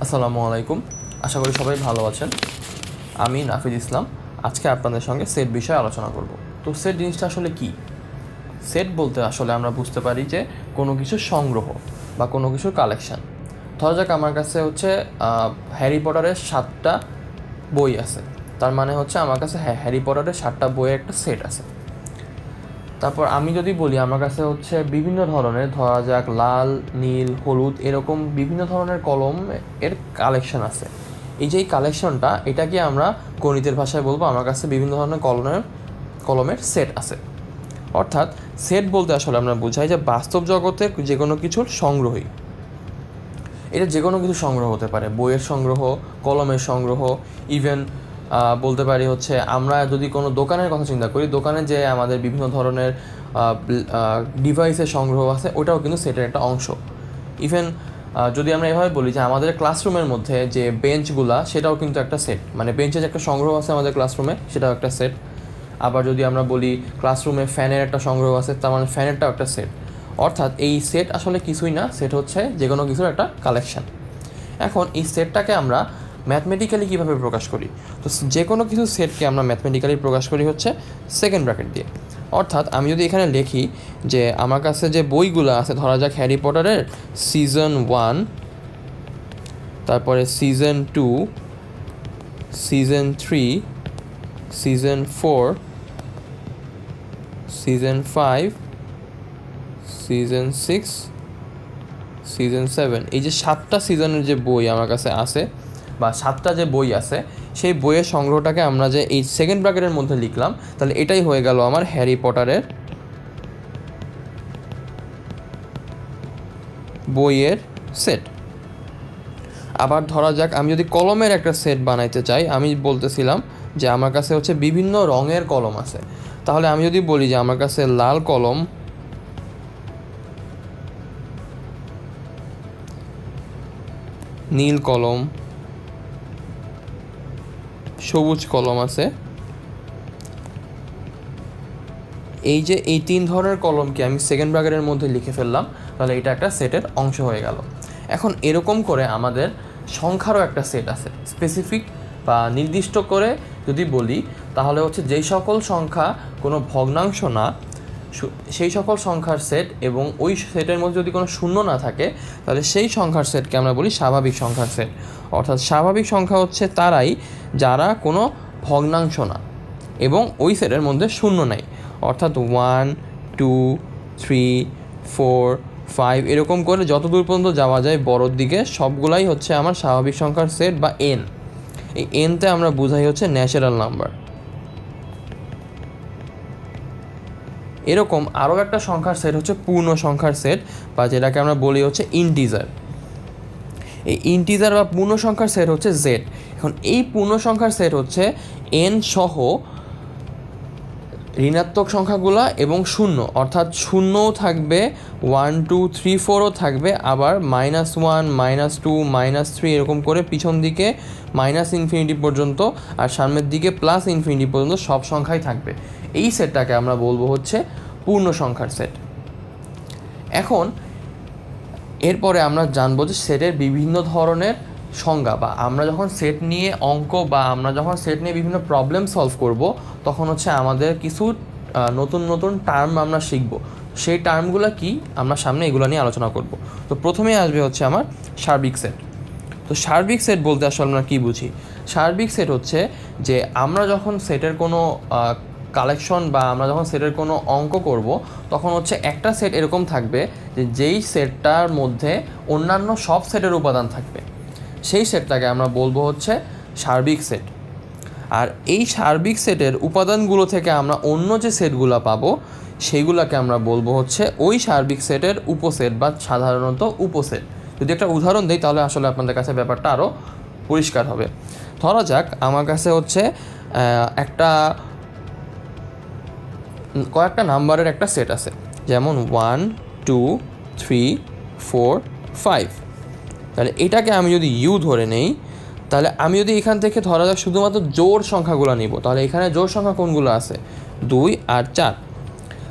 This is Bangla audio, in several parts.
আসসালামু আলাইকুম। আশা করি সবাই ভালো আছেন। আমি নাফিজ ইসলাম। আজকে আপনাদের সঙ্গে সেট বিষয়ে আলোচনা করব। তো সেট জিনিসটা আসলে কি? সেট বলতে আসলে আমরা বুঝতে পারি যে কোনো কিছুর সংগ্রহ বা কোনো কিছুর কালেকশান। ধরা যাক আমার কাছে হ্যারি পটারের 7টা বই আছে, তার মানে হচ্ছে আমার কাছে হ্যারি পটারের 7টা বইয়ের একটা সেট আছে। তারপর আমি যদি বলি আমার কাছে বিভিন্ন ধরনের, ধরা যাক লাল, নীল, হলুদ, এরকম বিভিন্ন ধরনের কলম এর কালেকশন আছে। এই যে এই কালেকশনটা, এটাকে আমরা গণিতের ভাষায় বলবো আমার কাছে বিভিন্ন ধরনের কলমের সেট আছে। অর্থাৎ সেট বলতে আসলে আমরা বোঝাই যে বাস্তব জগতের যে কোনো কিছুর সংগ্রহই। এটা যে কোনো কিছু সংগ্রহ হতে পারে, বইয়ের সংগ্রহ, কলমের সংগ্রহ, ইভেন বলতে পারি আমরা যদি কোনো দোকানের কথা চিন্তা করি, দোকানে যে আমাদের বিভিন্ন ধরনের ডিভাইসের সংগ্রহ আছে, ওটাও কিন্তু সেটের একটা অংশ। ইভেন যদি আমরা এভাবে বলি যে আমাদের ক্লাসরুমের মধ্যে যে বেঞ্চগুলা, সেটাও কিন্তু একটা সেট, মানে বেঞ্চের যে একটা সংগ্রহ আছে আমাদের ক্লাসরুমে, সেটাও একটা সেট। আবার যদি আমরা বলি ক্লাসরুমে ফ্যানের একটা সংগ্রহ আছে, তার মানে ফ্যানেরটাও একটা সেট। অর্থাৎ এই সেট আসলে কিছুই না, সেট হচ্ছে যে কোনো কিছুর একটা কালেকশান। এখন এই সেটটাকে আমরা ম্যাথমেটিক্যালি কীভাবে প্রকাশ করি? তো যে কোনো কিছু সেটকে আমরা ম্যাথমেটিক্যালি প্রকাশ করি সেকেন্ড ব্র্যাকেট দিয়ে। অর্থাৎ আমি যদি এখানে লিখি যে আমার কাছে যে বইগুলো আছে, ধরা যাক হ্যারি পটারের সিজন 1, তারপরে season 2, season 3, season 4, season 5, season 6, season 7, এই যে 7টা সিজনের যে বই আমার কাছে আছে বা 7টা যে বই আছে, সেই বইয়ের সংগ্রহটাকে আমরা যে এই সেকেন্ড ব্র্যাকেটের মধ্যে লিখলাম, তাহলে এটাই হয়ে গেল আমার হ্যারি পটারের বইয়ের সেট। আবার ধরা যাক আমি যদি কলমের একটা সেট বানাইতে চাই, আমি বলতেছিলাম যে আমার কাছে বিভিন্ন রঙের কলম আছে। তাহলে আমি যদি বলি যে আমার কাছে লাল কলম, নীল কলম, সবুজ কলম আছে, এই যে এই 3 ধরনের কলমকে আমি সেকেন্ড ব্র্যাকেটের মধ্যে লিখে ফেললাম, তাহলে এটা একটা সেটের অংশ হয়ে গেল। এখন এরকম করে আমাদের সংখ্যারও একটা সেট আছে, স্পেসিফিক বা নির্দিষ্ট করে যদি বলি, তাহলে যেই সকল সংখ্যা কোনো ভগ্নাংশ না, সেই সকল সংখ্যার সেট, এবং ওই সেটের মধ্যে যদি কোনো শূন্য না থাকে, তাহলে সেই সংখ্যার সেটকে আমরা বলি স্বাভাবিক সংখ্যার সেট। অর্থাৎ স্বাভাবিক সংখ্যা তারাই যারা কোনো ভগ্নাংশ না এবং ওই সেটের মধ্যে শূন্য নাই। অর্থাৎ 1, 2, 3, 4, 5 এরকম করে যত দূর পর্যন্ত যাওয়া যায় বড়োর দিকে, সবগুলাই আমার স্বাভাবিক সংখ্যার সেট বা এন। এই এনতে আমরা বোঝাই ন্যাচারাল নাম্বার। এরকম আরও একটা সংখ্যার সেট পূর্ণ সংখ্যার সেট, বা যেটাকে আমরা বলি ইন্টিজার। এই ইন্টিজার বা পূর্ণ সংখ্যার সেট জেড। এখন এই পূর্ণ সংখ্যার সেট এন সহ ঋণাত্মক সংখ্যাগুলা এবং শূন্য, অর্থাৎ শূন্যও থাকবে, 1, 2, 3, 4ও থাকবে, আবার -1, -2, -3 এরকম করে পিছন দিকে -ইনফিনিটি পর্যন্ত আর সামনের দিকে +ইনফিনিটি পর্যন্ত সব সংখ্যাই থাকবে। এই সেটটাকে আমরা বলবো পূর্ণ সংখ্যার সেট। এখন এরপরে আমরা জানবো যে সেটের বিভিন্ন ধরনের সংজ্ঞা, বা আমরা যখন সেট নিয়ে অঙ্ক বা আমরা যখন সেট নিয়ে বিভিন্ন প্রবলেম সলভ করব, তখন আমাদের কিছু নতুন নতুন টার্ম আমরা শিখব। সেই টার্মগুলো কি, আমরা সামনে এগুলো নিয়ে আলোচনা করব। তো প্রথমেই আসবে আমার সার্বিক সেট। তো সার্বিক সেট বলতে আসলে আমরা কী বুঝি? সার্বিক সেট যে আমরা যখন সেটের কোনো কালেকশন বা আমরা যখন সেটের কোনো অঙ্ক করব, তখন একটা সেট এরকম থাকবে যে যেই সেটটার মধ্যে অন্যান্য সব সেটের উপাদান থাকবে, সেই সেটটাকে আমরা বলবো সার্বিক সেট। আর এই সার্বিক সেটের উপাদানগুলো থেকে আমরা অন্য যে সেটগুলো পাবো, সেইগুলোকে আমরা বলবো ওই সার্বিক সেটের উপসেট বা সাধারণত উপসেট। যদি একটা উদাহরণ দিই, তাহলে আসলে আপনাদের কাছে ব্যাপারটা আরও পরিষ্কার হবে। ধরা যাক আমার কাছে কয়েকটা নাম্বারের একটা সেট আছে, যেমন 1, 2, 3, 4, 5। তাহলে এটাকে আমি যদি ইউ ধরে নেই, তাহলে আমি যদি এখান থেকে ধরা যাক শুধুমাত্র জোড় সংখ্যাগুলো নিব, তাহলে এখানে জোড় সংখ্যা কোনগুলো আছে? 2 আর 4।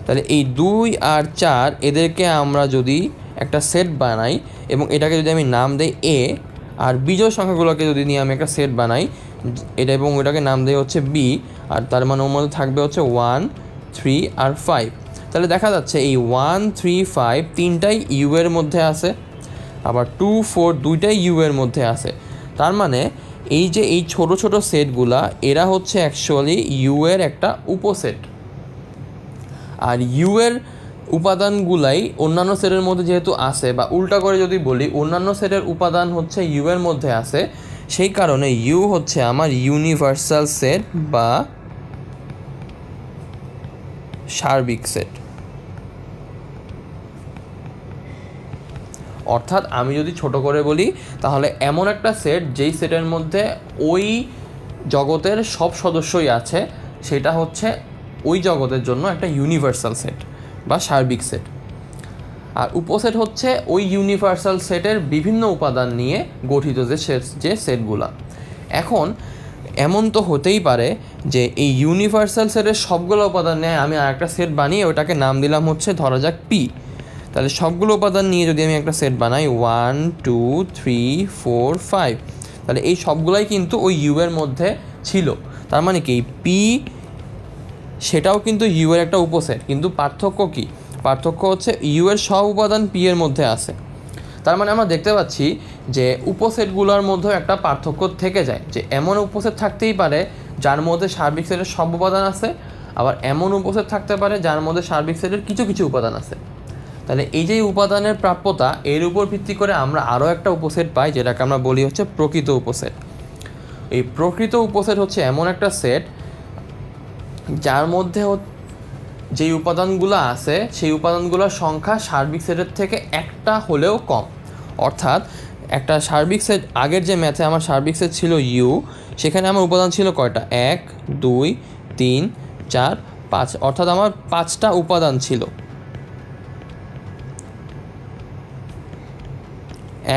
তাহলে এই 2 আর 4 এদেরকে আমরা যদি একটা সেট বানাই এবং এটাকে যদি আমি নাম দেই এ, আর বিজোড় সংখ্যাগুলোকে যদি নিয়ে আমি একটা সেট বানাই, এটা এবং ওটাকে নাম দেয় হচ্ছে বি, আর তার মানে ওর মধ্যে থাকবে হচ্ছে 1, 3 আর 5। তাহলে দেখা যাচ্ছে এই 1, 3, 5 তিনটাই ইউ এর মধ্যে আছে, আবার 2, 4 দুইটাই ইউ এর মধ্যে আছে। তার মানে এই যে এই ছোট ছোট সেটগুলা এরা হচ্ছে অ্যাকচুয়ালি ইউ এর একটা উপসেট। আর ইউ এর উপাদানগুলাই অন্যান্য সেটের মধ্যে যেহেতু আছে, বা উল্টা করে যদি বলি অন্যান্য সেটের উপাদান হচ্ছে ইউ এর মধ্যে আছে, সেই কারণে ইউ হচ্ছে আমার ইউনিভার্সাল সেট বা সার্বিক সেট। অর্থাৎ আমি যদি ছোট করে বলি তাহলে এমন একটা সেট যেই সেটের মধ্যে ওই জগতের সব সদস্যই আছে, সেটা হচ্ছে ওই জগতের জন্য একটা ইউনিভার্সাল সেট বা সার্বিক সেট। আর উপসেট হচ্ছে ওই ইউনিভার্সাল সেটের বিভিন্ন উপাদান নিয়ে গঠিত যে সেটগুলা। এখন এমন তো হতেই পারে যে এই ইউনিভার্সাল সেটের সবগুলো উপাদান নিয়ে আমি আর একটা সেট বানিয়ে ওটাকে নাম দিলাম হচ্ছে ধরা যাক পি। তাহলে সবগুলো উপাদান নিয়ে যদি আমি একটা সেট বানাই 1, 2, 3, 4, 5, তাহলে এই সবগুলাই কিন্তু ওই ইউ এর মধ্যে ছিল। তার মানে কি পি সেটাও কিন্তু ইউ এর একটা উপসেট, কিন্তু পার্থক্য কি? পার্থক্য হচ্ছে ইউ এর সব উপাদান পি এর মধ্যে আছে। তার মানে আমরা দেখতে পাচ্ছি যে উপসেটগুলোর মধ্যেও একটা পার্থক্য থেকে যায়, যে এমন উপসেট থাকতেই পারে যার মধ্যে সার্বিক সেটের সব উপাদান আছে, আবার এমন উপসেট থাকতে পারে যার মধ্যে সার্বিক সেটের কিছু কিছু উপাদান আছে। তাহলে এই যে উপাদানের প্রাপ্যতা, এর উপর ভিত্তি করে আমরা আরও একটা উপসেট পাই, যেটাকে আমরা বলি হচ্ছে প্রকৃত উপসেট। এই প্রকৃত উপসেট হচ্ছে এমন একটা সেট যার মধ্যে যেই উপাদানগুলো আছে সেই উপাদানগুলোর সংখ্যা সার্বিক সেটের থেকে একটা হলেও কম। অর্থাৎ একটা সার্বিক সেট, আগের যে ম্যাথে আমার সার্বিক সেট ছিল ইউ, সেখানে আমার উপাদান ছিল কয়টা? 1, 2, 3, 4, 5, অর্থাৎ আমার 5টা উপাদান ছিল।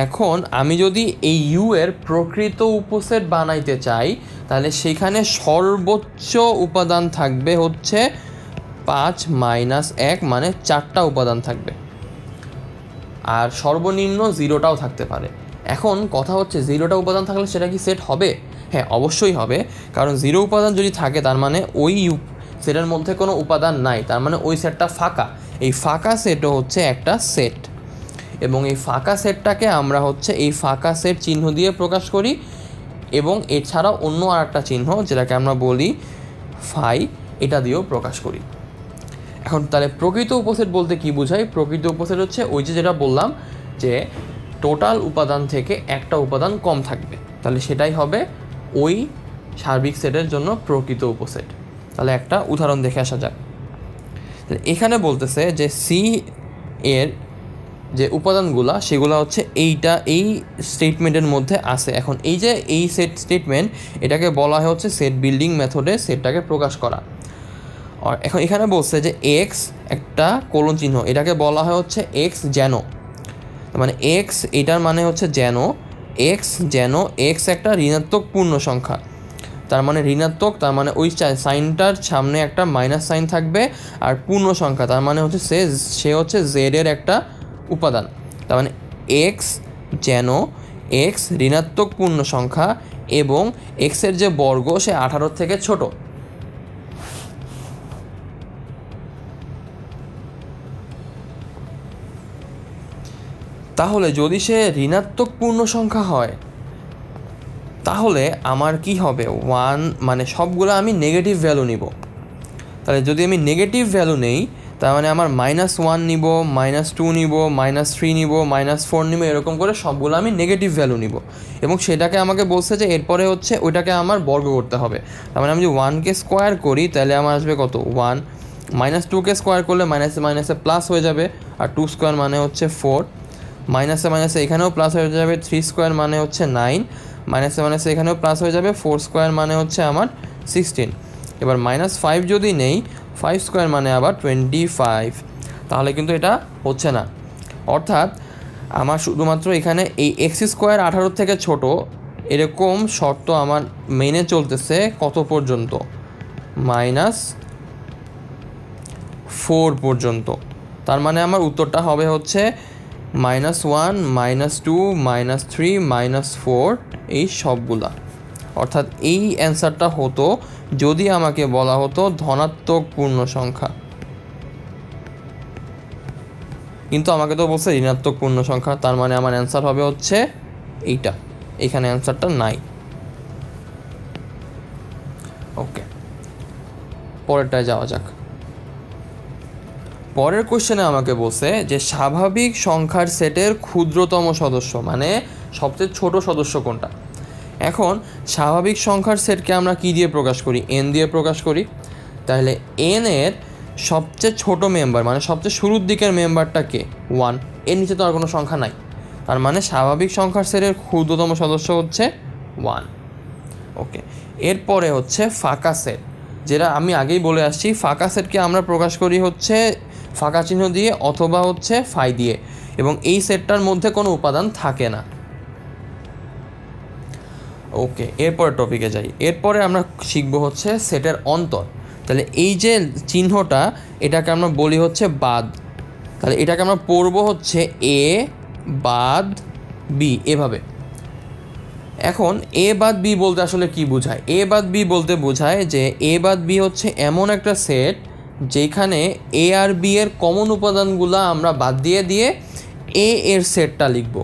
এখন আমি যদি এই ইউ এর প্রকৃত উপসেট বানাইতে চাই, তাহলে সেখানে সর্বোচ্চ উপাদান থাকবে হচ্ছে 5 - 1, মানে 4টা উপাদান থাকবে, আর সর্বনিম্ন 0টাও থাকতে পারে। এখন কথা হচ্ছে 0টা উপাদান থাকলে সেটা কি সেট হবে? হ্যাঁ, অবশ্যই হবে, কারণ 0 উপাদান যদি থাকে তার মানে ওই সেটের মধ্যে কোনো উপাদান নাই, তার মানে ওই সেটটা ফাঁকা। এই ফাঁকা সেটও হচ্ছে একটা সেট, এবং এই ফাঁকা সেটটাকে আমরা হচ্ছে এই ফাঁকা সেট চিহ্ন দিয়ে প্রকাশ করি, এবং এছাড়াও অন্য আর একটা চিহ্ন যেটাকে আমরা বলি ফাই, এটা দিয়েও প্রকাশ করি। এখন তাহলে প্রকৃত উপসেট বলতে কি বোঝায়? প্রকৃত উপসেট হচ্ছে ওই যেটা বললাম যে টোটাল উপাদান থেকে একটা উপাদান কম থাকবে, তাহলে সেটাই হবে ওই সার্বিক সেটের জন্য প্রকৃত উপসেট। তাহলে একটা উদাহরণ দেখে আসা যাক। এখানে বলতেছে যে সি এর যে উপাদানগুলো সেগুলো হচ্ছে এই স্টেটমেন্টের মধ্যে আছে। এখন এই স্টেটমেন্ট এটাকে বলা হয় হচ্ছে সেট বিল্ডিং মেথডে সেটটাকে প্রকাশ করা। আর এখন এখানে বলছে যে এক্স একটা কোলন চিহ্ন, এটাকে বলা হয় হচ্ছে এক্স যেন, মানে এক্স এটার মানে হচ্ছে যেন, এক্স একটা ঋণাত্মক পূর্ণ সংখ্যা। তার মানে ঋণাত্মক, তার মানে ওই সাইনটার সামনে একটা মাইনাস সাইন থাকবে, আর পূর্ণ সংখ্যা তার মানে হচ্ছে সে হচ্ছে জেড এর একটা উপাদান। তার মানে এক্স যেন এক্স ঋণাত্মক পূর্ণ সংখ্যা, এবং এক্সের যে বর্গ সে 18 থেকে ছোট। তাহলে যদি সে ঋণাত্মক পূর্ণ সংখ্যা হয় তাহলে আমার কি হবে? 1, মানে সবগুলো আমি নেগেটিভ ভ্যালু নিব। তাহলে যদি আমি নেগেটিভ ভ্যালু নেই, তার মানে আমার -1 নিব, -2 নিব, -3 নিব, -4 নিব, এরকম করে সবগুলো আমি নেগেটিভ ভ্যালু নিব, এবং সেটাকে আমাকে বলছে যে এরপরে হচ্ছে ওইটাকে আমার বর্গ করতে হবে। তার মানে আমি যদি 1কে স্কোয়ার করি তাহলে আমার আসবে কত? 1, -2কে স্কোয়ার করলে মাইনাসে মাইনাসে প্লাস হয়ে যাবে, আর 2 স্কোয়ার মানে হচ্ছে 4, মাইনাসে মাইনাসে এখানেও প্লাস হয়ে যাবে, 3 স্কোয়ার মানে হচ্ছে 9, মাইনাসে মাইনাসে এখানেও প্লাস হয়ে যাবে, 4 স্কোয়ার মানে হচ্ছে আমার 16। এবার -5 যদি নেই, 5 স্কোয়ার মানে আবার 25, তাহলে কিন্তু এটা হচ্ছে না। অর্থাৎ আমার শুধুমাত্র এখানে এই এক্স স্কোয়ার 18 থেকে ছোট এরকম শর্ত আমার মেনে চলতেছে কত পর্যন্ত? -4 পর্যন্ত। তার মানে আমার উত্তরটা হবে হচ্ছে -1 -2 -3 -4 এই সবগুলা। অর্থাৎ এই অ্যান্সারটা হতো যদি আমাকে বলা হতো ধনাত্মক পূর্ণ সংখ্যা, কিন্তু আমাকে তো বলছে ঋণাত্মক পূর্ণ সংখ্যা, তার মানে আমার অ্যান্সার হবে হচ্ছে এইটা, এখানে অ্যান্সারটা নাই। ওকে, পরেরটায় যাওয়া যাক। পরের কোশ্চেনে আমাকে বলছে যে স্বাভাবিক সংখ্যার সেটের ক্ষুদ্রতম সদস্য মানে সবচেয়ে ছোট সদস্য কোনটা। এখন স্বাভাবিক সংখ্যার সেটকে আমরা কি দিয়ে প্রকাশ করি? এন দিয়ে প্রকাশ করি। তাহলে এন এর সবচেয়ে ছোট মেম্বার মানে সবচেয়ে শুরুর দিকের মেম্বারটা কে? 1। এর নিচে তো আর কোনো সংখ্যা নাই, তার মানে স্বাভাবিক সংখ্যার সেটের ক্ষুদ্রতম সদস্য হচ্ছে 1। ওকে, এরপরে হচ্ছে ফাঁকা সেট, যেটা আমি আগেই বলে আসছি। ফাঁকা সেটকে আমরা প্রকাশ করি হচ্ছে ফাঁকা চিহ্ন দিয়ে অথবা হচ্ছে ফাই দিয়ে, এবং এই সেটটার মধ্যে কোনো উপাদান থাকে না। ওকে, এরপরে টপিকে যাই। এরপরে আমরা শিখব হচ্ছে সেটের অন্তর। তাহলে এই যে চিহ্নটা, এটাকে আমরা বলি হচ্ছে বাদ। তাহলে এটাকে আমরা পড়ব হচ্ছে এ বাদ বি এভাবে। এখন এ বাদ বি বলতে আসলে কি বোঝায়? এ বাদ বি বলতে বোঝায় যে এ বাদ বি হচ্ছে এমন একটা সেট যেখানে এ আর বি এর কমন উপাদানগুলো আমরা বাদ দিয়ে দিয়ে এ এর সেটটা লিখব।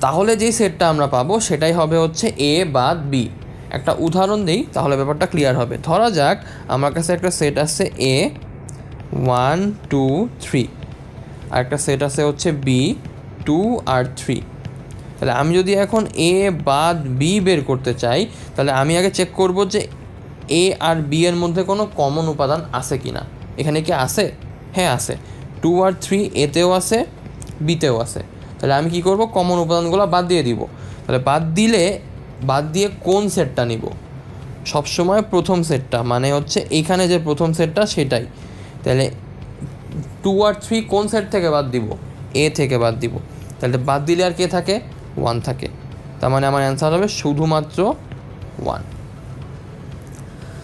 তাহলে যেই সেটটা আমরা পাবো সেটাই হবে হচ্ছে এ বাদ বি। একটা উদাহরণ দিই তাহলে ব্যাপারটা ক্লিয়ার হবে। ধরা যাক আমার কাছে একটা সেট আছে এ 1 2 3, আর একটা সেট আছে হচ্ছে বি 2 আর 3। তাহলে আমি যদি এখন এ বাদ বি বের করতে চাই, তাহলে আমি আগে চেক করব যে এ আর বি এর মধ্যে কোনো কমন উপাদান আছে কি না। এখানে কি আছে? হ্যাঁ আছে, 2 আর 3 এতেও আছে, বিতেও আছে। তাহলে আমি কি করব? কমন উপাদানগুলো বাদ দিয়ে দিব। তাহলে বাদ দিয়ে কোন সেটটা নিব? সবসময় প্রথম সেটটা, মানে হচ্ছে এইখানে যে প্রথম সেটটা সেটাই। তাহলে 2 আর 3 কোন সেট থেকে বাদ দিব? এ থেকে বাদ দিব। তাহলে বাদ দিলে আর কে থাকে? 1 থাকে। তার মানে আমার অ্যান্সার হবে শুধুমাত্র 1।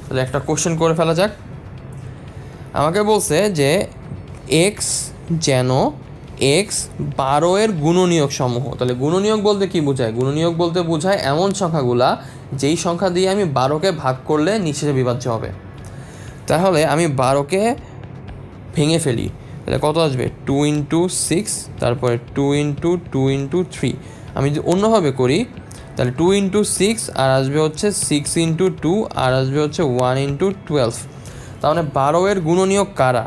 তাহলে একটা কোশ্চেন করে ফেলা যাক। আমাকে বলছে যে এক্স যেন এক্স 12 এর গুণনীয়ক সমূহ। তাহলে গুণনীয়ক বলতে কি বোঝায়? গুণনীয়ক বলতে বোঝায় এমন সংখ্যাগুলা যেই সংখ্যা দিয়ে আমি 12কে ভাগ করলে নিচে বিভাজ্য হবে। তাহলে আমি 12কে ভেঙে ফেলি, তাহলে কত আসবে? 2 × 6, তারপরে 2 × 2 × 3। আমি যদি অন্যভাবে করি তাহলে 2 × 6 আর আসবে হচ্ছে 6 × 2 আর আসবে হচ্ছে 1 × 12। তার মানে 12 এর গুণনীয়ক কারা?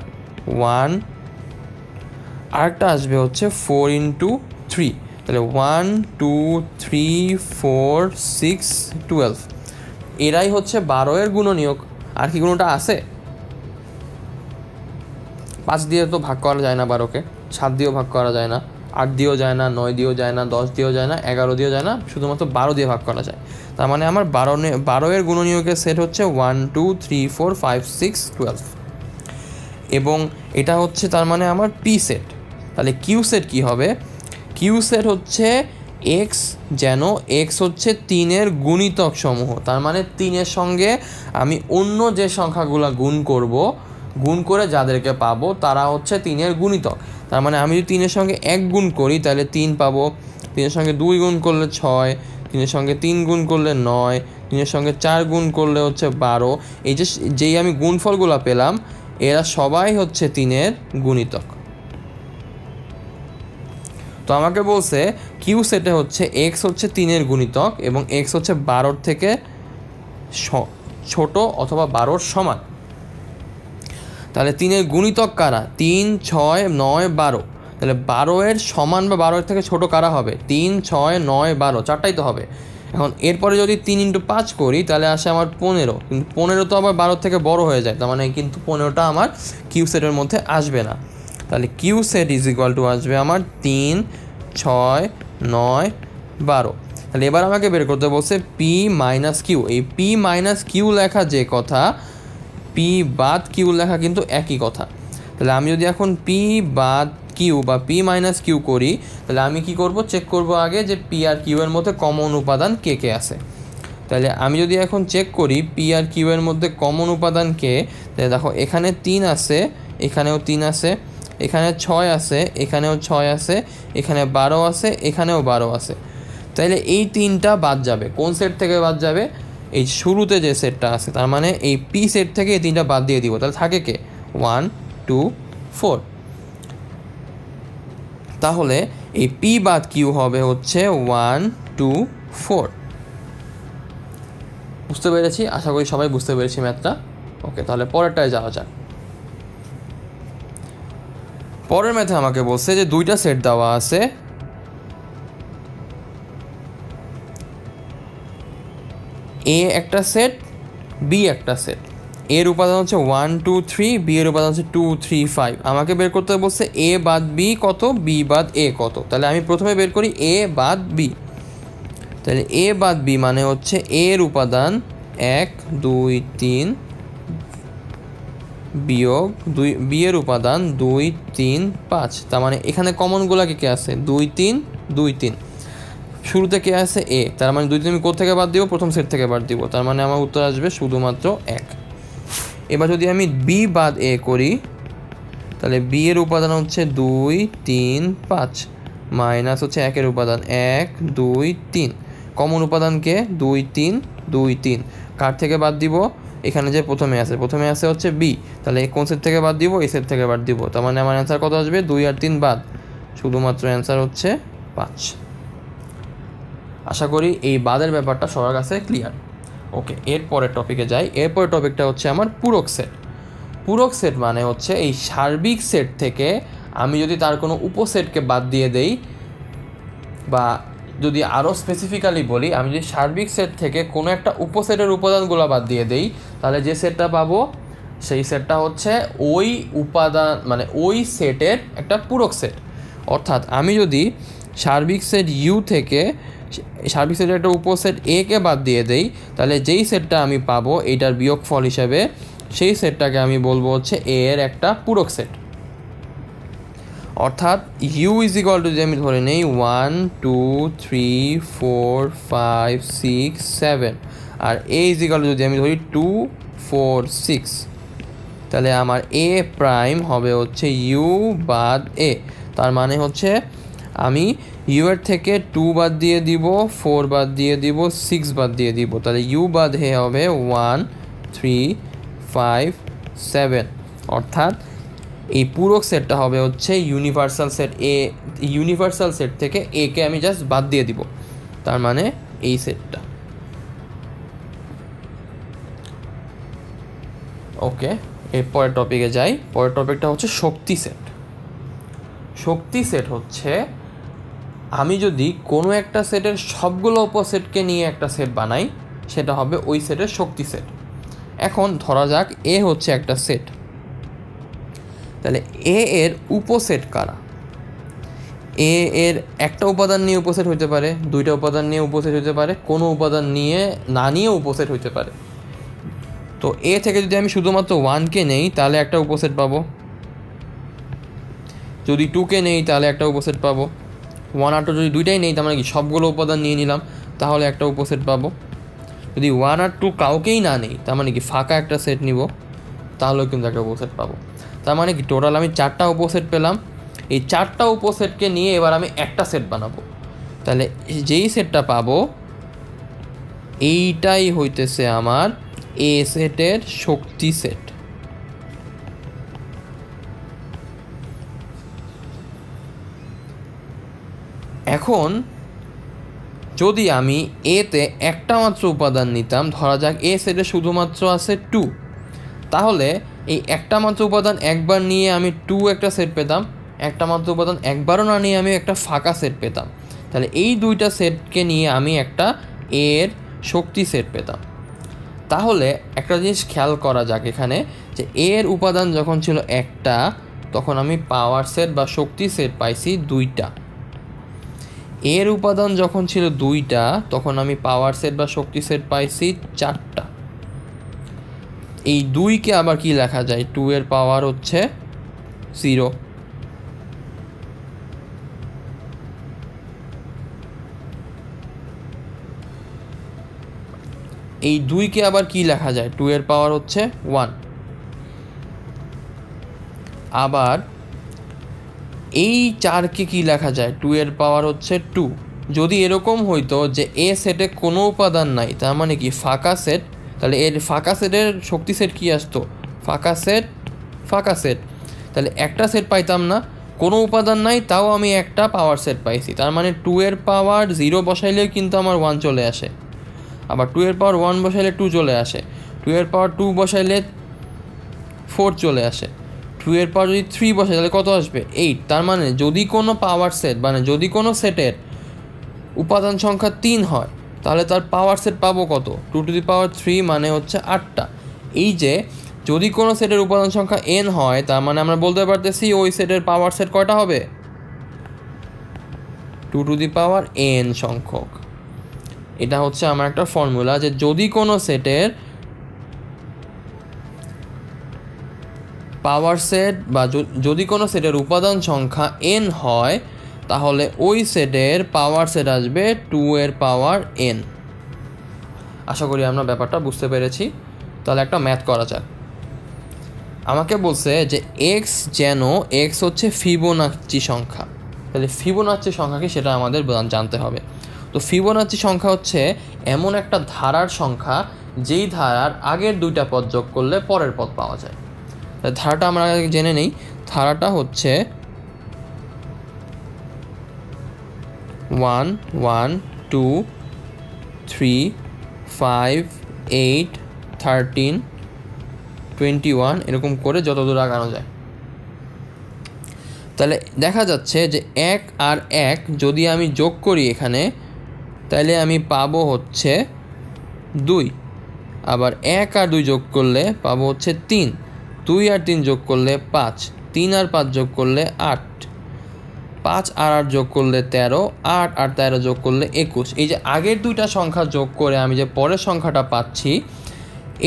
1, আরেকটা আসবে হচ্ছে 4 × 3। তাহলে 1 2 3 4 6 12, এরাই হচ্ছে 12 এর গুণনীয়ক। আর কি কোনোটা আছে? 5 দিয়ে তো ভাগ করা যায় না 12কে, 7 দিয়েও ভাগ করা যায় না, 8 দিয়েও যায় না, 9 দিয়েও যায় না, 10 দিয়েও যায় না, 11 দিয়েও যায় না, শুধুমাত্র 12 দিয়ে ভাগ করা যায়। তার মানে আমার 12 এর গুণনীয়কের সেট হচ্ছে 1 2 3 4 5 6 12, এবং এটা হচ্ছে তার মানে আমার পি সেট। তাহলে কিউ সেট কী হবে? কিউ সেট হচ্ছে এক্স যেন এক্স হচ্ছে 3 এর গুণিতক সমূহ। তার মানে 3 এর সঙ্গে আমি অন্য যে সংখ্যাগুলো গুণ করে যাদেরকে পাবো তারা হচ্ছে 3 এর গুণিতক। তার মানে আমি যদি 3 এর সঙ্গে 1 গুণ করি তাহলে 3 পাবো, 3 এর সঙ্গে 2 গুণ করলে 6, 3 এর সঙ্গে 3 গুণ করলে 9, 3 এর সঙ্গে 4 গুণ করলে হচ্ছে 12। এই যেই আমি গুণফলগুলো পেলাম এরা সবাই হচ্ছে 3 এর গুণিতক। তো আমাকে বলছে কিউ সেটে হচ্ছে এক্স হচ্ছে 3 এর গুণিতক এবং এক্স হচ্ছে 12 থেকে ছোট অথবা 12 সমান। তাহলে 3 এর গুণিতক কারা? 3 6 9 12। তাহলে 12 এর সমান বা 12 এর থেকে ছোট কারা হবে? 3 6 9 12, চারটাই তো হবে। এখন এরপরে যদি 3 × 5 করি তাহলে আসে আমার 15, কিন্তু 15 তো আবার 12 থেকে বড় হয়ে যায়, তার মানে কিন্তু 15টা আমার কিউ সেটের মধ্যে আসবে না। তাহলে Q set is equal to আসবে আমার 3 6 9 12। তাহলে এবার আমাকে বের করতে বলছে পি মাইনাস কিউ। এই পি মাইনাস কিউ লেখা যে কথা, পি বাদ কিউ লেখা কিন্তু একই কথা। তাহলে আমি যদি এখন পি বাদ কিউ বা পি মাইনাস কিউ করি তাহলে আমি কি করব? চেক করব আগে যে পি আর কিউ এর মধ্যে কমন উপাদান কে কে আছে। তাহলে আমি যদি এখন চেক করি পি আর কিউ এর মধ্যে কমন উপাদান কে, তাহলে দেখো এখানে 3 আছে, এখানেও 3 আছে, এখানে 6 আছে, এখানেও 6 আছে, এখানে 12 আছে, এখানেও 12 আছে। তাইলে এই 3টা বাদ যাবে। কোন সেট থেকে বাদ যাবে? এই শুরুতে যে সেটটা আছে, তার মানে এই পি সেট থেকে এই 3টা বাদ দিয়ে দিব। তাহলে থাকে কে? 1 2 4। তাহলে এই পি বাদ কিউ হবে হচ্ছে 1 2 4। বুঝতে পেরেছি? আশা করি সবাই বুঝতে পেরেছি ম্যাথটা। ওকে, তাহলে পরেরটায় যাওয়া যাক। পরের ম্যাথে আমাকে বলছে যে 2টা সেট দেওয়া আছে, এ একটা সেট, বি একটা সেট। এর উপাদান হচ্ছে 1 2 3, বি এর উপাদান হচ্ছে 2 3 5। আমাকে বের করতে বলছে এ বাদ বি কত, বি বাদ এ কত। তাহলে আমি প্রথমে বের করি এ বাদ বি। তাহলে এ বাদ বি মানে হচ্ছে এর উপাদান 1 2 3 বিয়োগ 2, বি এর উপাদান 2 3 5। তার মানে এখানে কমনগুলা কে আছে? 2 3 2 3। শুরুতে কে আছে? এ। তার মানে 2 3 আমি কোথা থেকে বাদ দিব? প্রথম সেট থেকে বাদ দিব। তার মানে আমার উত্তর আসবে শুধুমাত্র 1। এবার যদি আমি বি বাদ এ করি, তাহলে বি এর উপাদান হচ্ছে 2 3 5 মাইনাস হচ্ছে 1 এর উপাদান 1 2 3। কমন উপাদানকে 2 3 2 3। কার থেকে বাদ দিব? এখানে যে প্রথমে আছে হচ্ছে বি। তাহলে কোন সেট থেকে বাদ দিব? এই সেট থেকে বাদ দিব। তার মানে আমার অ্যান্সার কত আসবে? 2 আর 3 বাদ, শুধুমাত্র অ্যান্সার হচ্ছে 5। আশা করি এই বাদের ব্যাপারটা সবার কাছে ক্লিয়ার। ওকে, এরপরের টপিকে যাই। এরপরের টপিকটা হচ্ছে আমার পূরক সেট। পূরক সেট মানে হচ্ছে এই সার্বিক সেট থেকে আমি যদি তার কোনো উপসেটকে বাদ দিয়ে দেই, বা যদি আরও স্পেসিফিক্যালি বলি, আমি যদি সার্বিক সেট থেকে কোনো একটা উপসেটের উপাদানগুলো বাদ দিয়ে দেই, তাহলে যে সেটটা পাবো সেই সেটটা হচ্ছে ওই উপাদান, মানে ওই সেটের একটা পূরক সেট। অর্থাৎ আমি যদি সার্বিক সেট ইউ থেকে সার্বিক সেটের একটা উপসেট এ কে বাদ দিয়ে দেই, তাহলে যেই সেটটা আমি পাবো এইটার বিয়োগফল হিসাবে, সেই সেটটাকে আমি বলবো হচ্ছে এ এর একটা পূরক সেট। অর্থাৎ ইউ ইজ ইকুয়াল টু, যদি আমি ধরে নেই 1 2 3 4 5 6 7, আর এ ইজ ইকুয়াল টু যদি আমি ধরি 2 4 6, তাহলে আমার এ প্রাইম হবে হচ্ছে ইউ বাদ এ। তার মানে হচ্ছে আমি ইউ এর থেকে 2 বাদ দিয়ে দিব, 4 বাদ দিয়ে দিব, 6 বাদ দিয়ে দিব। তাহলে ইউ বাদ এ হবে 1 3 5 7। অর্থাৎ এই পূরক সেটটা হবে হচ্ছে ইউনিভার্সাল সেট এ। ইউনিভার্সাল সেট থেকে এ কে আমি জাস্ট বাদ দিয়ে দিব, তার মানে এই সেটটা। ওকে, এরপরের টপিকে যাই। পরের টপিকটা হচ্ছে শক্তি সেট। শক্তি সেট হচ্ছে আমি যদি কোনো একটা সেটের সবগুলো উপসেটকে নিয়ে একটা সেট বানাই, সেটা হবে ওই সেটের শক্তি সেট। এখন ধরা যাক এ হচ্ছে একটা সেট, তাহলে এ এর উপসেট কারা? এ এর একটা উপাদান নিয়ে উপসেট হইতে পারে, 2টা উপাদান নিয়ে উপসেট হইতে পারে, কোনো উপাদান নিয়ে না নিয়ে উপসেট হইতে পারে। তো এ থেকে যদি আমি শুধুমাত্র 1কে নেই তাহলে একটা উপসেট পাবো, যদি 2কে নেই তাহলে একটা উপসেট পাবো, 1 আর 2 যদি দুইটাই নেই তার মানে কি সবগুলো উপাদান নিয়ে নিলাম, তাহলে একটা উপসেট পাবো। যদি 1 আর 2 কাউকেই না নেই, তার মানে কি ফাঁকা একটা সেট নিব, তাহলেও কিন্তু একটা উপসেট পাবো। তার মানে কি টোটাল আমি 4টা উপসেট পেলাম। এই 4টা উপসেটকে নিয়ে এবার আমি একটা সেট বানাবো। তাহলে যেই সেটটা পাবো এইটাই হইতেছে আমার এ সেটের শক্তি সেট। এখন যদি আমি এতে একটা মাত্র উপাদান নিতাম, ধরা যাক এ সেটে শুধুমাত্র আছে 2, তাহলে এই একটা মাত্র উপাদান একবার নিয়ে আমি 2 একটা সেট পেতাম, একটা মাত্র উপাদান একবারও না নিয়ে আমি একটা ফাঁকা সেট পেতাম। তাহলে এই 2টা সেটকে নিয়ে আমি একটা এর শক্তি সেট পেতাম। তাহলে একটা জিনিস খেয়াল করা যাক এখানে, যে এর উপাদান যখন ছিল একটা, তখন আমি পাওয়ার সেট বা শক্তি সেট পাইছি 2টা। এর উপাদান যখন ছিল 2টা, তখন আমি পাওয়ার সেট বা শক্তি সেট পাইছি 4টা। এই 2কে আবার কি লেখা যায়? 2 এর পাওয়ার হচ্ছে 0। এই 2কে আবার কি লেখা যায়? 2 এর পাওয়ার হচ্ছে 1। আবার এই 4কে কি লেখা যায়, 2 এর পাওয়ার হচ্ছে 2। যদি এরকম হইতো যে এ সেটে কোনো উপাদান নাই, তার মানে কি ফাঁকা সেট, তাহলে এর ফাঁকা সেটের শক্তি সেট কি আসতো, ফাঁকা সেট ফাঁকা সেট। তাহলে একটা সেট পাইতাম না, কোনো উপাদান নাই, তাও আমি একটা পাওয়ার সেট পাইছি। তার মানে 2 এর পাওয়ার 0 বসাইলেও কিন্তু আমার 1 চলে আসে, আবার 2 এর পাওয়ার 1 বসাইলে 2 চলে আসে, 2 এর পাওয়ার 2 বসাইলে 4 চলে আসে, 2 এর পাওয়ার যদি 3 বসাই তাহলে কত আসবে, 8। তার মানে যদি কোনো পাওয়ার সেট মানে যদি কোনো সেটের উপাদান সংখ্যা 3 হয় তাহলে তার পাওয়ার সেট পাবো কত, 2⁻³ মানে হচ্ছে 8টা। এই যে যদি কোনো সেটের উপাদান সংখ্যা n হয়, তার মানে আমরা বলতে পারতেছি ওই সেটের পাওয়ার সেট কয়টা হবে, 2n সংখ্যক। এটা হচ্ছে আমার একটা ফর্মুলা যে যদি কোনো সেটের পাওয়ার সেট বা যদি কোনো সেটের উপাদান সংখ্যা n হয় তাহলে ওই সেটের পাওয়ার সেট আসবে 2 এর পাওয়ার n। আশা করি আমরা ব্যাপারটা বুঝতে পেরেছি। তাহলে একটা ম্যাথ করা যাক। আমাকে বলছে যে x যেন x হচ্ছে ফিবোনাচ্চি সংখ্যা। তাহলে ফিবোনাচ্চি সংখ্যা কি সেটা আমাদের জানতে হবে। তো ফিবোনাচ্চি সংখ্যা হচ্ছে এমন একটা ধারার সংখ্যা যেই ধারার আগের 2টা পদ যোগ করলে পরের পদ পাওয়া যায়। ধারাটা আমরা আগে জেনে নেই। ধারাটা হচ্ছে 1 1 2 3 5 8 13 21 এরকম করে যত দূর আগানো যায়। তাহলে দেখা যাচ্ছে যে 1 আর 1 যদি আমি যোগ করি এখানে, তাহলে আমি পাবো হচ্ছে 2। আবার 1 আর 2 যোগ করলে পাবো হচ্ছে 3। 2 আর 3 যোগ করলে 5। 3 আর 5 যোগ করলে 8। 5 আর 8 যোগ করলে 13। 8 আর 13 যোগ করলে 21। এই যে আগের 2টা সংখ্যা যোগ করে আমি যে পরের সংখ্যাটা পাচ্ছি,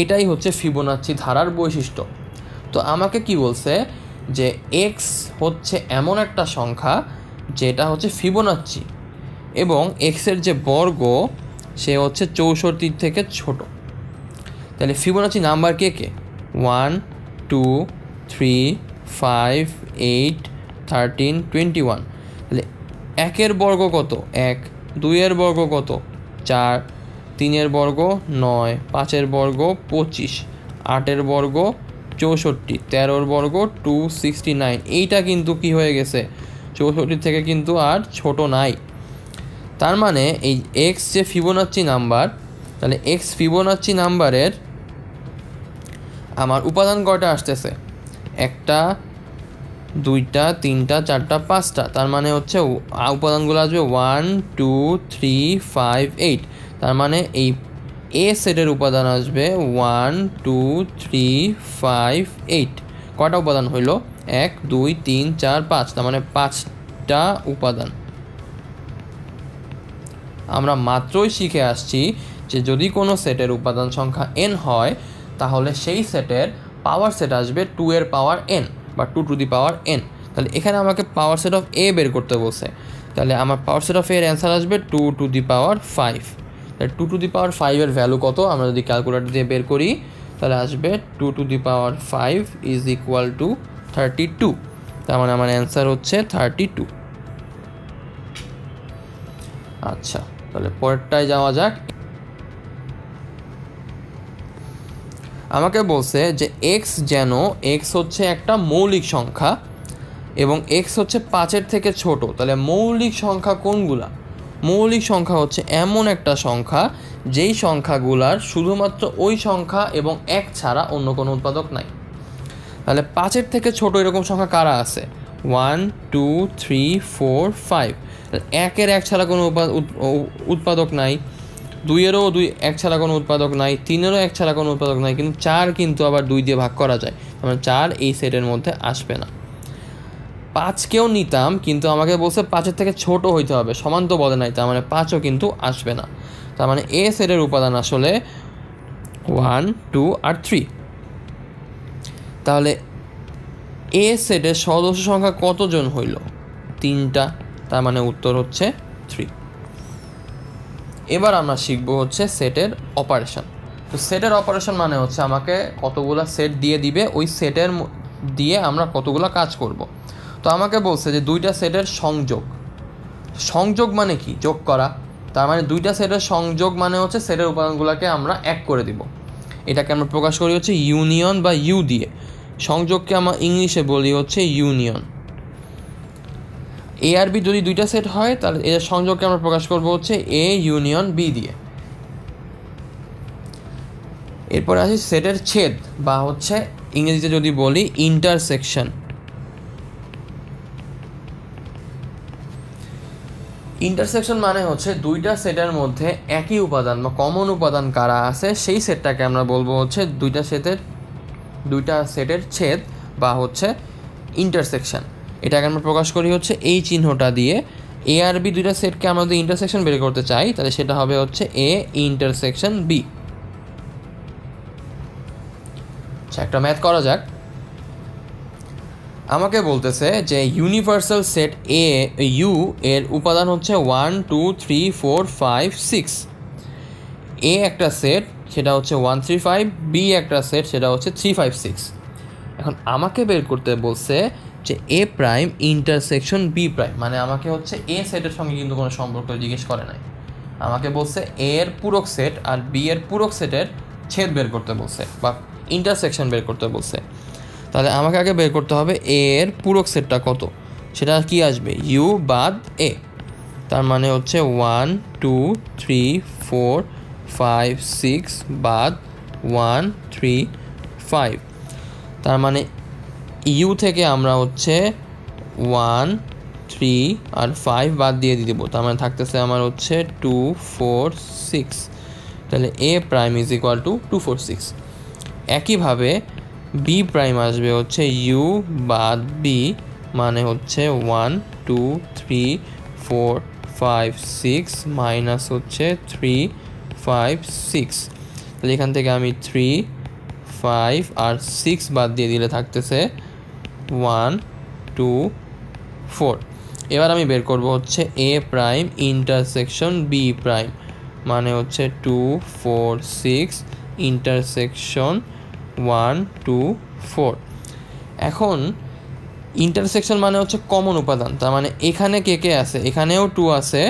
এটাই হচ্ছে ফিবোনাচ্চি ধারার বৈশিষ্ট্য। তো আমাকে কি বলছে যে x হচ্ছে এমন একটা সংখ্যা যেটা হচ্ছে ফিবোনাচ্চি এবং x এর যে বর্গ সে হচ্ছে 64 থেকে ছোট। তাহলে ফিবোনাচ্চি নাম্বার কে কে, 1 2 3 5 8 13 21। তাহলে 1 এর বর্গ কত, 1। 2 এর বর্গ কত, 4। 3 এর বর্গ 9। 5 এর বর্গ 25। 8 এর বর্গ 64। 13 এর বর্গ 269। এইটা কিন্তু কি হয়ে গেছে, 64 থেকে কিন্তু আর ছোট নাই। তার মানে এই x যে ফিবোনাচ্চি নাম্বার, তাহলে x ফিবোনাচ্চি নাম্বারের আমার উপাদান কয়টা আসতেছে, 1টা 2টা 3টা 4টা 5টা। তার মানে হচ্ছে উপাদানগুলো আসবে 1 2 3 5 8। তার মানে এই এ সেটের উপাদান আসবে 1 2 3 5 8। কয়টা উপাদান হইল, 1 2 3 4 5। তার মানে 5টা উপাদান। আমরা মাত্রই শিখে আসছি যে যদি কোনো সেটের উপাদান সংখ্যা n হয় তাহলে সেই সেটের পাওয়ার সেট আসবে 2 এর পাওয়ার n বা 2n। তাহলে এখানে আমাকে পাওয়ার সেট অফ a বের করতে বলছে। তাহলে আমার পাওয়ার সেট অফ এর অ্যান্সার আসবে 2⁵। তাহলে 2⁵ এর ভ্যালু কত আমরা যদি ক্যালকুলেটর দিয়ে বের করি তাহলে আসবে 2⁵ ইজ ইকুয়াল টু 32। তার মানে আমার অ্যান্সার হচ্ছে 32। আচ্ছা, তাহলে পরেরটায় যাওয়া যাক। আমাকে বলছে যে x যেন x হচ্ছে একটা মৌলিক সংখ্যা এবং x হচ্ছে 5-এর থেকে ছোট। তাহলে মৌলিক সংখ্যা কোনগুলা, মৌলিক সংখ্যা হচ্ছে এমন একটা সংখ্যা যেই সংখ্যাগুলার শুধুমাত্র ওই সংখ্যা এবং 1 ছাড়া অন্য কোনো উৎপাদক নাই। তাহলে 5-এর থেকে ছোট এরকম সংখ্যা কারা আছে, 1 2 3 4 5। 1-এর 1 ছাড়া কোনো উৎপাদক নাই, 2-এরও 1 ছাড়া কোনো উৎপাদক নাই, 3-এরও 1 ছাড়া কোনো উৎপাদক নাই, কিন্তু 4 কিন্তু আবার 2 দিয়ে ভাগ করা যায়। মানে 4 এই সেটের মধ্যে আসবে না। 5কেও নিতাম কিন্তু আমাকে বলছে 5-এর থেকে ছোট হইতে হবে, সমান তো বলে নাই, তার মানে 5ও কিন্তু আসবে না। তার মানে এ সেটের উপাদান আসলে 1 2 আর 3। তাহলে এ সেটের সদস্য সংখ্যা কতজন হইল, 3টা। তার মানে উত্তর হচ্ছে 3। এবার আমরা শিখবো হচ্ছে সেটের অপারেশন। তো সেটের অপারেশন মানে হচ্ছে আমাকে কতগুলো সেট দিয়ে দিবে, ওই সেটের দিয়ে আমরা কতগুলো কাজ করব। তো আমাকে বলছে যে দুইটা সেটের সংযোগ, সংযোগ মানে কি? যোগ করা। তার মানে দুইটা সেটের সংযোগ মানে হচ্ছে সেটের উপাদানগুলোকে আমরা এক করে দিব। এটাকে আমরা প্রকাশ করি হচ্ছে ইউনিয়ন বা ইউ দিয়ে। সংযোগকে আমরা ইংলিশে বলি হচ্ছে ইউনিয়ন। এ আর বি যদি দুইটা সেট হয় তাহলে এর সংযোগকে আমরা প্রকাশ করব হচ্ছে এ ইউনিয়ন বি দিয়ে। এরপরে আসি সেটের ছেদ বা হচ্ছে ইংরেজিতে যদি বলি ইন্টারসেকশন। ইন্টারসেকশন মানে হচ্ছে দুইটা সেটের মধ্যে একই উপাদান বা কমন উপাদান কারা আছে সেই সেটটাকে আমরা বলবো হচ্ছে দুইটা সেটের ছেদ বা হচ্ছে ইন্টারসেকশন। এটাকে আমরা প্রকাশ করি হচ্ছে এই চিহ্নটা দিয়ে। এ আর বি দুইটা সেটকে আমরা যদি ইন্টারসেকশন বের করতে চাই তাহলে সেটা হবে হচ্ছে এ ইন্টারসেকশন বি। আচ্ছা, একটা ম্যাথ করা যাক। আমাকে বলতেছে যে ইউনিভার্সাল সেট এ ইউ এর উপাদান হচ্ছে 1 2 3 4 5 6। এ একটা সেট সেটা হচ্ছে 1 3 5, বি একটা সেট সেটা হচ্ছে 3 5 6। এখন আমাকে বের করতে বলছে যে এ প্রাইম ইন্টারসেকশন বি প্রাইম, মানে আমাকে হচ্ছে এ সেটের সঙ্গে কিন্তু কোনো সম্পর্ক জিজ্ঞেস করে নাই। আমাকে বলছে এ এর পূরক সেট আর বি এর পূরক সেটের ছেদ বের করতে বলছে বা ইন্টারসেকশন বের করতে বলছে। তাহলে আমাকে আগে বের করতে হবে এ এর পূরক সেটটা কত, সেটা কি আসবে ইউ বাদ এ। তার মানে হচ্ছে 1 2 3 4 5 6 বাদ 1 3 5। তার মানে ইউ থেকে আমরা হচ্ছে 1 3 আর 5 বাদ দিয়ে দেবো। তার মানে থাকতেছে আমার হচ্ছে 2 4 6। তাহলে এ প্রাইম ইজ ইকুয়াল টু 2 4 6। একইভাবে বি প্রাইম আসবে হচ্ছে ইউ বাদ বি, মানে হচ্ছে 1 2 3 4 5 6 মাইনাস হচ্ছে 3 5 6। তাহলে এখান থেকে আমি 3 5 আর 6 বাদ দিয়ে দিলে থাকতেছে 1 2 4। এবার আমি বের করব হচ্ছে এ প্রাইম ইন্টারসেকশন বি প্রাইম, মানে হচ্ছে 2 4 6 ইন্টারসেকশন 1 2 4। এখন ইন্টারসেকশন মানে হচ্ছে কমন উপাদান। তার মানে এখানে কে কে আছে, এখানেও 2 আছে,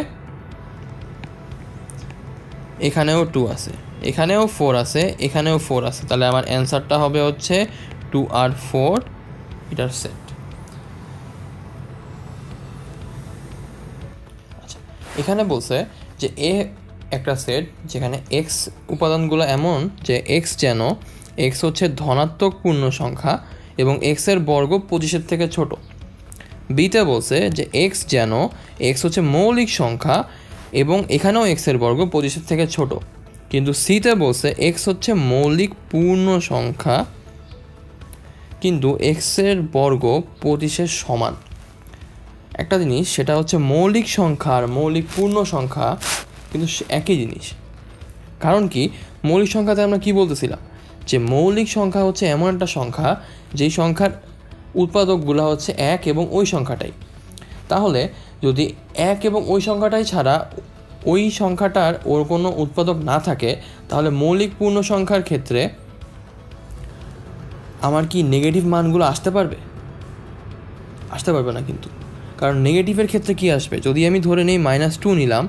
এখানেও 2 আছে, এখানেও 4 আছে, এখানেও 4 আছে। তাহলে আমার অ্যান্সারটা হবে হচ্ছে 2 আর 4 এটার সেট। আচ্ছা, এখানে বলছে যে এ একটা সেট যেখানে এক্স উপাদানগুলো এমন যে এক্স যেন এক্স হচ্ছে ধনাত্মক পূর্ণ সংখ্যা এবং এক্সের বর্গ 25-এর থেকে ছোট। বিতে বলছে যে এক্স যেন এক্স হচ্ছে মৌলিক সংখ্যা এবং এখানেও এক্সের বর্গ 25-এর থেকে ছোট। কিন্তু সিতে বলছে এক্স হচ্ছে মৌলিক পূর্ণ সংখ্যা কিন্তু এক্সের বর্গ 25-এর সমান। একটা জিনিস সেটা হচ্ছে মৌলিক সংখ্যা আর মৌলিক পূর্ণ সংখ্যা কিন্তু একই জিনিস। কারণ কি, মৌলিক সংখ্যাতে আমরা কি বলতেছিলাম যে মৌলিক সংখ্যা হচ্ছে এমন একটা সংখ্যা যেই সংখ্যার উৎপাদকগুলো হচ্ছে এক এবং ওই সংখ্যাটাই। তাহলে যদি এক এবং ওই সংখ্যাটাই ছাড়া ওই সংখ্যাটার ওর কোনো উৎপাদক না থাকে তাহলে মৌলিক পূর্ণ সংখ্যার ক্ষেত্রে আমার কি নেগেটিভ মানগুলো আসতে পারবে? আসতে পারবে না কিন্তু। কারণ নেগেটিভের ক্ষেত্রে কি আসবে, যদি আমি ধরে নিই -2 নিলাম,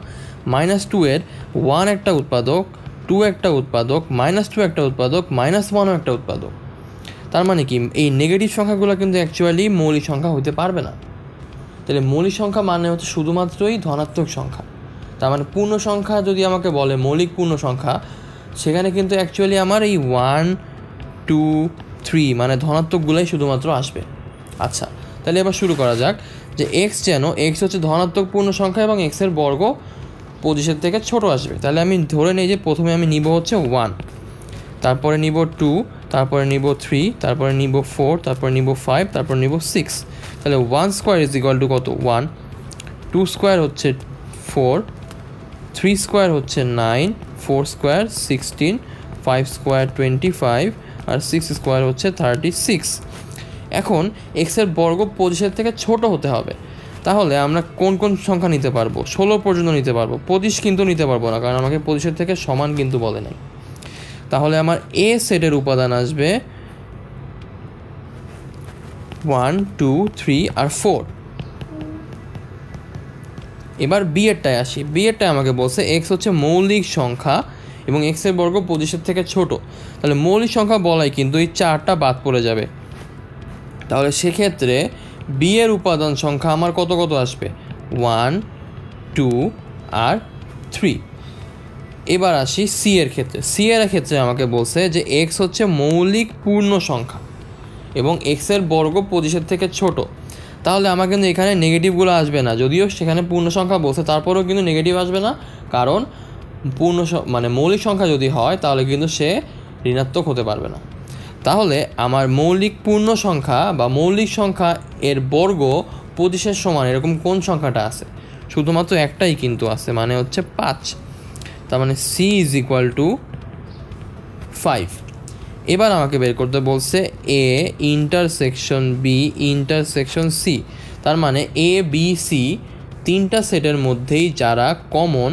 -2 এর 1 একটা উৎপাদক, 2 একটা উৎপাদক, -2 একটা উৎপাদক, -1ও একটা উৎপাদক। তার মানে কি এই নেগেটিভ সংখ্যাগুলো কিন্তু অ্যাকচুয়ালি মৌলিক সংখ্যা হতে পারবে না। তাহলে মৌলিক সংখ্যা মানে হচ্ছে শুধুমাত্রই ধনাত্মক সংখ্যা। তার মানে পূর্ণ সংখ্যা যদি আমাকে বলে মৌলিক পূর্ণ সংখ্যা, সেখানে কিন্তু অ্যাকচুয়ালি আমার এই 1 2 3 মানে ধনাত্মকগুলোই শুধুমাত্র আসবে। আচ্ছা, তাহলে এবার শুরু করা যাক যে এক্স যেন এক্স হচ্ছে ধনাত্মক পূর্ণ সংখ্যা এবং এক্সের বর্গ 25-এর থেকে ছোট আসবে। তাহলে আমি ধরে নিই যে প্রথমে আমি নিব হচ্ছে 1, তারপরে নিব 2, তারপরে নিব 3, তারপরে নিব 4, তারপরে নিব 5, তারপর নিব 6। তাহলে 1 স্কোয়ার ইজ ইকুয়াল টু কত 1, 2 স্কোয়ার হচ্ছে 4, 3 স্কোয়ার হচ্ছে 9, 4 স্কোয়ার 16, 5 স্কোয়ার 25 আর 6 স্কোয়ার হচ্ছে 36। এখন এক্সের বর্গ 25-এর থেকে ছোট হতে হবে। তাহলে আমরা কোন কোন সংখ্যা নিতে পারবো? 16 পর্যন্ত নিতে পারবো, 25 কিন্তু নিতে পারবো না, কারণ আমাকে 25-এর থেকে সমান কিন্তু বলে নাই। তাহলে আমার এ সেটের উপাদান আসবে 1 2 3 আর 4। এবার বি এরটায় আসি। বি এরটায় আমাকে বলছে এক্স হচ্ছে মৌলিক সংখ্যা এবং এক্সের বর্গ 25-এর থেকে ছোট। তাহলে মৌলিক সংখ্যা বলাই কিন্তু এই 4টা বাদ পড়ে যাবে। তাহলে সেক্ষেত্রে বি এর উপাদান সংখ্যা আমার কত কত আসবে? 1 2 আর 3। এবার আসি সি এর ক্ষেত্রে। সি এর ক্ষেত্রে আমাকে বলছে যে এক্স হচ্ছে মৌলিক পূর্ণ সংখ্যা এবং এক্সের বর্গ 25-এর থেকে ছোট। তাহলে আমার কিন্তু এখানে নেগেটিভগুলো আসবে না, যদিও সেখানে পূর্ণ সংখ্যা বলছে, তারপরেও কিন্তু নেগেটিভ আসবে না, কারণ মানে মৌলিক সংখ্যা যদি হয় তাহলে কিন্তু সে ঋণাত্মক হতে পারবে না। তাহলে আমার মৌলিক পূর্ণ সংখ্যা বা মৌলিক সংখ্যা এর বর্গ 25-এর সমান এরকম কোন সংখ্যাটা আছে? শুধুমাত্র একটাই কিন্তু আছে, মানে হচ্ছে 5। তার মানে সি ইজ ইকুয়াল টু 5। এবার আমাকে বের করতে বলছে A intersection B intersection C. তার মানে এ বি সি 3টা সেটের মধ্যেই যারা কমন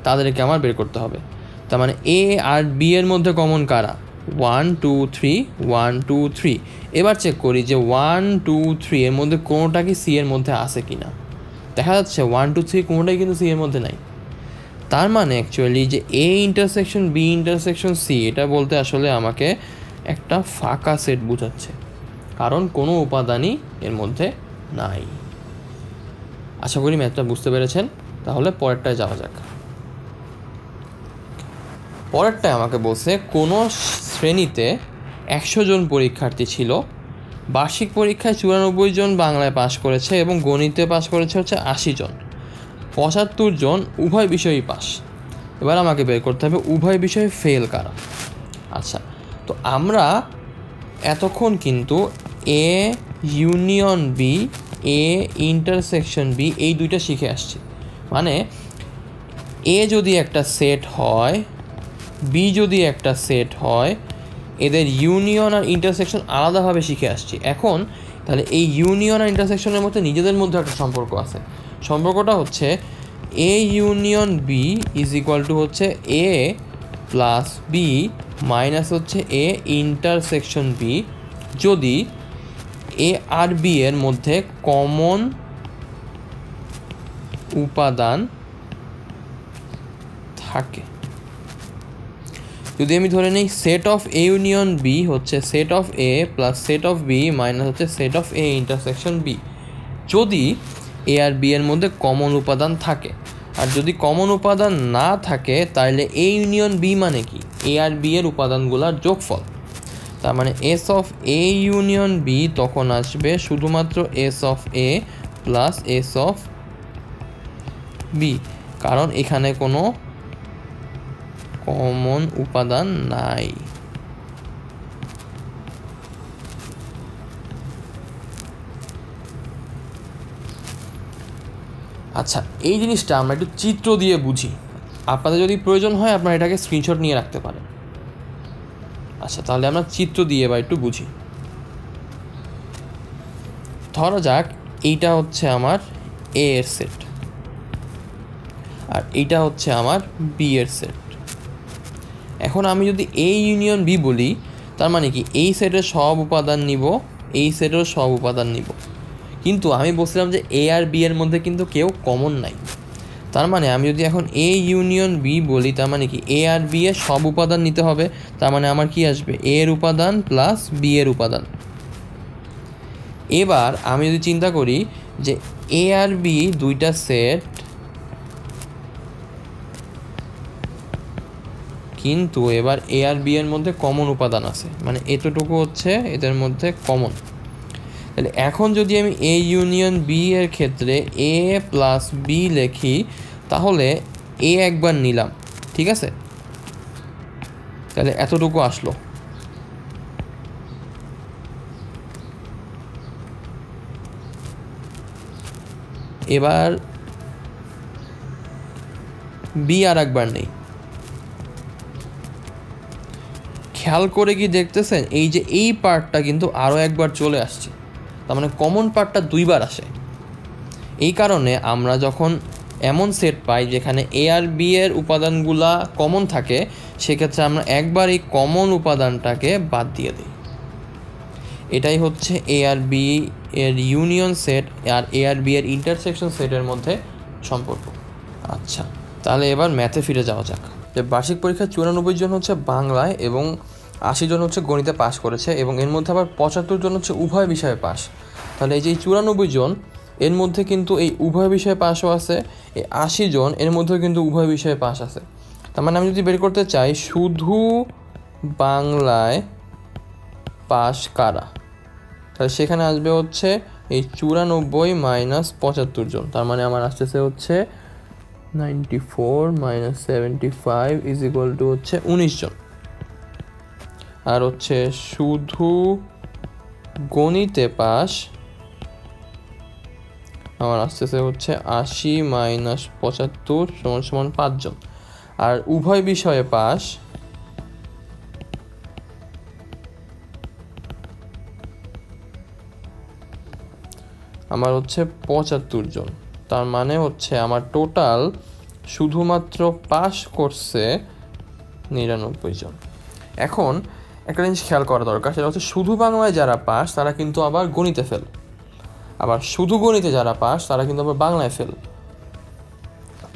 তাদেরকে আমার বের করতে হবে। তার মানে এ আর বি এর মধ্যে কমন কারা? 1 2 3 1 2 3। এবার চেক করি যে 1 2 3 এর মধ্যে কোনোটা কি সি এর মধ্যে আছে কি না। দেখা যাচ্ছে 1 2 3 কোনোটাই কিন্তু সি এর মধ্যে নাই। তার মানে অ্যাকচুয়ালি যে A intersection B intersection C, এটা বলতে আসলে আমাকে একটা ফাঁকা সেট বোঝাচ্ছে, কারণ কোনো উপাদানই এর মধ্যে নাই। আশা করি ম্যাথটা বুঝতে পেরেছেন। তাহলে পরেরটায় যাওয়া যাক। পরেরটায় আমাকে বলছে কোনো শ্রেণীতে 100 জন পরীক্ষার্থী ছিল, বার্ষিক পরীক্ষায় 94 জন বাংলায় পাশ করেছে এবং গণিতে পাশ করেছে হচ্ছে 80 জন, 75 জন উভয় বিষয়ই পাস। এবার আমাকে বের করতে হবে উভয় বিষয়ে ফেল কারা। আচ্ছা, তো আমরা এতক্ষণ কিন্তু A union B A intersection B এই দুইটা শিখে আসছি। মানে এ যদি একটা সেট হয়, বি যদি একটা সেট হয়, এদের ইউনিয়ন আর ইন্টারসেকশন আলাদাভাবে শিখে আসছি। এখন তাহলে এই ইউনিয়ন আর ইন্টারসেকশনের মধ্যে নিজেদের মধ্যে একটা সম্পর্ক আছে। সম্পর্কটা হচ্ছে A union B is equal to হচ্ছে এ প্লাস বি মাইনাস হচ্ছে এ ইন্টারসেকশন বি, যদি এ আর বি এর মধ্যে কমন উপাদান থাকে। যদি আমি ধরে নিই set of A union B হচ্ছে set of A plus set of B minus হচ্ছে set of A intersection B, যদি এ আর বি এর মধ্যে কমন উপাদান থাকে। আর যদি কমন উপাদান না থাকে তাহলে এ ইউনিয়ন বি মানে কি? এ আর বি এর উপাদানগুলোর যোগফল। তার মানে S of A union B তখন আসবে শুধুমাত্র S of A plus S of B, কারণ এখানে কোনো কমন উপাদান নাই। আচ্ছা, এই জিনিসটা আমরা একটু চিত্র দিয়ে বুঝি। আপনাদের যদি প্রয়োজন হয় আপনারা এটাকে স্ক্রিনশট নিয়ে রাখতে পারেন। আচ্ছা, তাহলে আমরা চিত্র দিয়ে এবার একটু বুঝি। ধরা যাক এইটা হচ্ছে আমার এ এর সেট আর এইটা হচ্ছে আমার বি এর সেট। এখন আমি যদি এ ইউনিয়ন বি বলি, তার মানে কি এই সেটের সব উপাদান নিব, এই সেটের সব উপাদান নিব। কিন্তু আমি বলছিলাম যে এ আর বি এর মধ্যে কিন্তু কেউ কমন নাই। তার মানে আমি যদি এখন এ ইউনিয়ন বি বলি, তার মানে কি এ আর বি এর সব উপাদান নিতে হবে। তার মানে আমার কি আসবে? এ এর উপাদান প্লাস বি এর উপাদান। এবার আমি যদি চিন্তা করি যে এ আর বি দুইটা সেট, কিন্তু এবার এ আর বি এর মধ্যে কমন উপাদান আছে, মানে এতটুকু হচ্ছে এদের মধ্যে কমন। তাহলে এখন যদি আমি এ ইউনিয়ন বি এর ক্ষেত্রে এ প্লাস বি লিখি, তাহলে এ একবার নিলাম, ঠিক আছে? তাহলে এতটুকু আসলো। এবার বি আর একবার নেই। খেয়াল করে কি দেখতেছেন এই যে এই পার্টটা কিন্তু আরও একবার চলে আসছে, তার মানে কমন পার্টটা দুইবার আসে। এই কারণে আমরা যখন এমন সেট পাই যেখানে এ আর বি এর উপাদানগুলা কমন থাকে, সেক্ষেত্রে আমরা একবার এই কমন উপাদানটাকে বাদ দিয়ে দিই। এটাই হচ্ছে এ আর বি এর ইউনিয়ন সেট আর এ আর বি এর ইন্টারসেকশন সেটের মধ্যে সম্পর্ক। আচ্ছা, তাহলে এবার ম্যাথে ফিরে যাওয়া যাক। যে বার্ষিক পরীক্ষায় 94 জন হচ্ছে বাংলায় এবং 80 জন হচ্ছে গণিতে পাস করেছে, এবং এর মধ্যে আবার 75 জন হচ্ছে উভয় বিষয়ে পাস। তাহলে এই যে 94 জন, এর মধ্যে কিন্তু এই উভয় বিষয়ে পাসও আছে, এই 80 জন এর মধ্যেও কিন্তু উভয় বিষয়ে পাস আছে। তার মানে আমি যদি বের করতে চাই শুধু বাংলায় পাস কারা, তাহলে সেখানে আসবে হচ্ছে এই 94 মাইনাস 75 জন। তার মানে আমার আসতেছে হচ্ছে 94 মাইনাস 75 ইজ ইকুয়াল টু হচ্ছে 19 জন। আর হচ্ছে শুধু গণিতে পাস আমার আসতেছে হচ্ছে 80 মাইনাস 75 সমান সমান 5 জন। আর উভয় বিষয়ে পাস আমার হচ্ছে 75 জন। তার মানে হচ্ছে আমার টোটাল শুধুমাত্র পাস করছে 99 জন। এখন একটা জিনিস খেয়াল করা দরকার, সেটা হচ্ছে শুধু বাংলায় যারা পাস তারা কিন্তু আবার গণিতে ফেল, আবার শুধু গণিতে যারা পাস তারা কিন্তু আবার বাংলায় ফেল।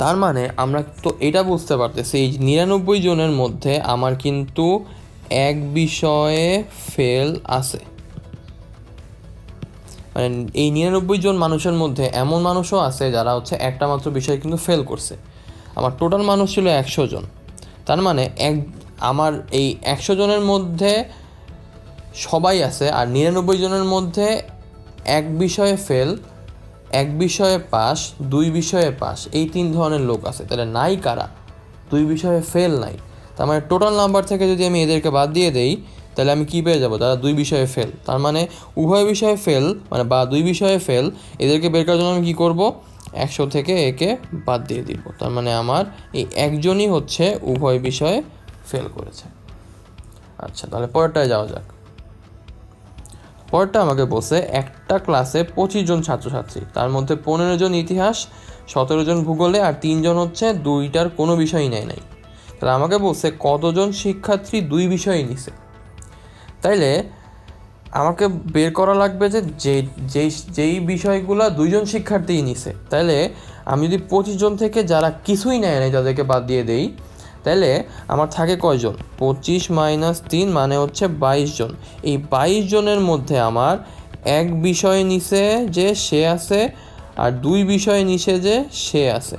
তার মানে আমরা তো এটা বুঝতে পারতেছি এই 99 জনের মধ্যে আমার কিন্তু এক বিষয়ে ফেল আছে। মানে এই 99 জন মানুষের মধ্যে এমন মানুষও আছে যারা হচ্ছে একটা মাত্র বিষয়ে কিন্তু ফেল করছে। আমার টোটাল মানুষ ছিল 100 জন। তার মানে আমার এই 100 জনের মধ্যে সবাই আছে, আর 99 জনের মধ্যে এক বিষয়ে ফেল, এক বিষয়ে পাস, দুই বিষয়ে পাস, এই 3 ধরনের লোক আছে। তাহলে নাই কারা? দুই বিষয়ে ফেল নাই। তার মানে টোটাল নাম্বার থেকে যদি আমি এদেরকে বাদ দিয়ে দেই তাহলে আমি কী পেয়ে যাবো? তারা দুই বিষয়ে ফেল। তার মানে উভয় বিষয়ে ফেল মানে বা দুই বিষয়ে ফেল, এদেরকে বের করার জন্য আমি কী করবো? 100 থেকে একে বাদ দিয়ে দিব। তার মানে আমার এই একজনই হচ্ছে উভয় বিষয়ে ফেল করেছে। আচ্ছা, তাহলে পরেরটায় যাওয়া যাক। পরেরটা আমাকে বলছে একটা ক্লাসে 25 জন ছাত্রছাত্রী, তার মধ্যে 15 জন ইতিহাস, 17 জন ভূগোলে, আর 3 জন হচ্ছে দুইটার কোনো বিষয়ই নেয় নাই। তাহলে আমাকে বলছে কতজন শিক্ষার্থী দুই বিষয়ই নিছে। তাইলে আমাকে বের করা লাগবে যে যেই বিষয়গুলো দুইজন শিক্ষার্থীই নিছে। তাইলে আমি যদি 25 জন থেকে যারা কিছুই নেয় নাই তাদেরকে বাদ দিয়ে দেই, তাহলে আমার থাকে কয়জন? 25 মাইনাস 3 মানে হচ্ছে 22 জন। এই 22 জনের মধ্যে আমার এক বিষয় নিছে যে সে আছে, আর দুই বিষয় নিছে যে সে আছে।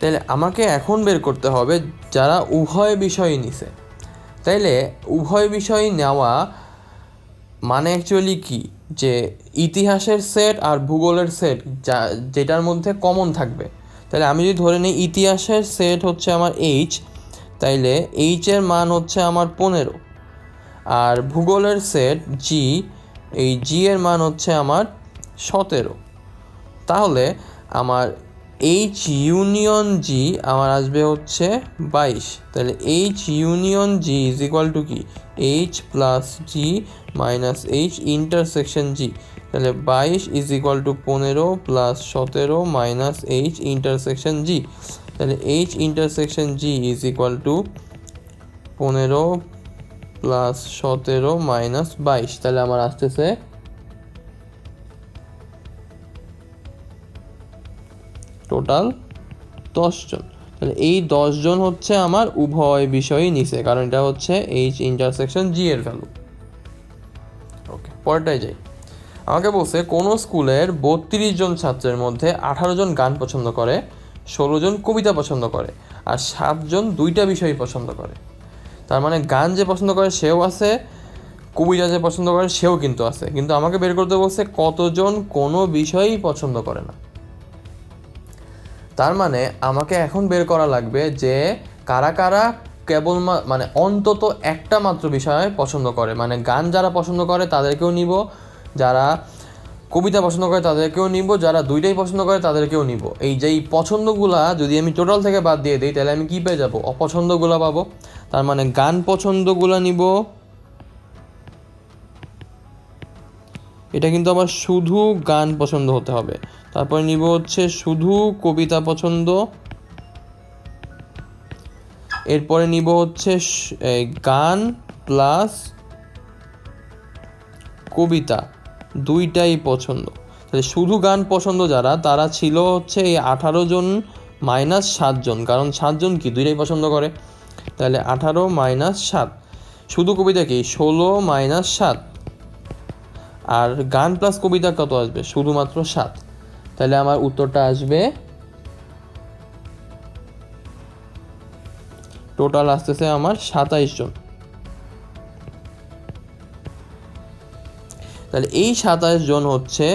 তাইলে আমাকে এখন বের করতে হবে যারা উভয় বিষয় নিছে। তাইলে উভয় বিষয় নেওয়া মানে অ্যাকচুয়ালি কি? যে ইতিহাসের সেট আর ভূগোলের সেট যেটার মধ্যে কমন থাকবে। তাহলে আমি যদি ধরে নিই ইতিহাসের সেট হচ্ছে আমার এইচ, তাইলে এইচের মান হচ্ছে আমার 15, আর ভূগোলের সেট জি, এই জি এর মান হচ্ছে আমার 17। তাহলে আমার এইচ ইউনিয়ন জি আমার আসবে হচ্ছে 22। তাহলে H union G is equal to কি? H plus G minus H intersection G. তাহলে 22 is equal to 15 plus 17 minus H intersection G. তাহলে H intersection G is equal to 15 plus 17 minus 22। তাহলে আমার আসতেছে টোটাল 10 জন। তাহলে এই 10 জন হচ্ছে আমার উভয় বিষয়ই নিছে, কারণ এটা হচ্ছে এইচ ইন্টারসেকশন জি এর ভ্যালু। ওকে, পরেরটাই যাই। আমাকে বলছে কোনো স্কুলের 32 জন ছাত্রের মধ্যে 18 জন গান পছন্দ করে, 16 জন কবিতা পছন্দ করে, আর 7 জন দুইটা বিষয়ই পছন্দ করে। তার মানে গান যে পছন্দ করে সেও আছে, কবিতা যে পছন্দ করে সেও কিন্তু আছে। কিন্তু আমাকে বের করতে বলছে কতজন কোনো বিষয়ই পছন্দ করে না। তার মানে আমাকে এখন বের করা লাগবে যে কারা কারা কেবল মানে অন্তত একটা মাত্র বিষয় পছন্দ করে। মানে গান যারা পছন্দ করে তাদেরকেও নিব, যারা কবিতা পছন্দ করে তাদেরকেও নিব, যারা দুইটাই পছন্দ করে তাদেরকেও নিব। এই যেই পছন্দগুলা যদি আমি টোটাল থেকে বাদ দিয়ে দিই তাহলে আমি কী পেয়ে যাব? অপছন্দগুলো পাবো। তার মানে গান পছন্দগুলো নিব, এটা কিন্তু আবার শুধু গান পছন্দ হতে হবে। তারপরে নিব হচ্ছে শুধু কবিতা পছন্দ, এরপরে নিব হচ্ছে গান প্লাস কবিতা, দুইটাই পছন্দ। তাহলে শুধু গান পছন্দ যারা, তারা ছিল হচ্ছে এই 18 জন মাইনাস 7 জন, কারণ 7 জন কি দুইটাই পছন্দ করে। তাহলে 18 মাইনাস 7, শুধু কবিতা কি 16 মাইনাস 7, আর গান প্লাস কবিতা কত আসবে, শুধুমাত্র 7। তাহলে আমার উত্তরটা আসবে, টোটাল আসতেছে আমার 27 জন। তাহলে এই 27 জন হচ্ছে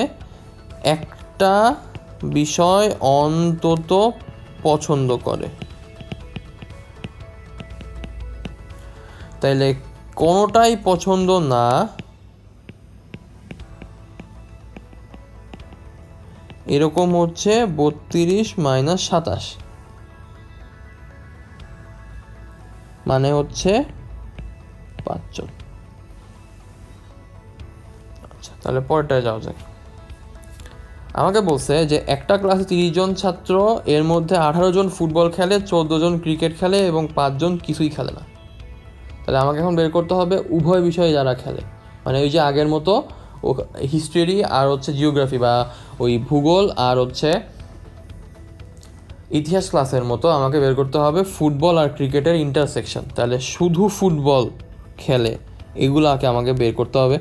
একটা বিষয় অন্তত পছন্দ করে। তাইলে কোনোটাই পছন্দ না, এরকম হচ্ছে 32 মাইনাস 27, মানে হচ্ছে 5 জন। আচ্ছা, তাহলে পরেরটায় যাওয়া যাক। আমাকে বলছে যে একটা ক্লাসে 30 জন ছাত্র, এর মধ্যে 18 জন ফুটবল খেলে, 14 জন ক্রিকেট খেলে এবং 5 জন কিছুই খেলে না। তাহলে আমাকে এখন বের করতে হবে উভয় বিষয়ে যারা খেলে, মানে ওই যে আগের মতো হিস্ট্রি আর হচ্ছে জিওগ্রাফি বা ওই ভূগোল আর হচ্ছে ইতিহাস ক্লাসের মতো আমাকে বের করতে হবে ফুটবল আর ক্রিকেটের ইন্টারসেকশন। তাহলে শুধু ফুটবল খেলে এগুলাকে আমাকে বের করতে হবে।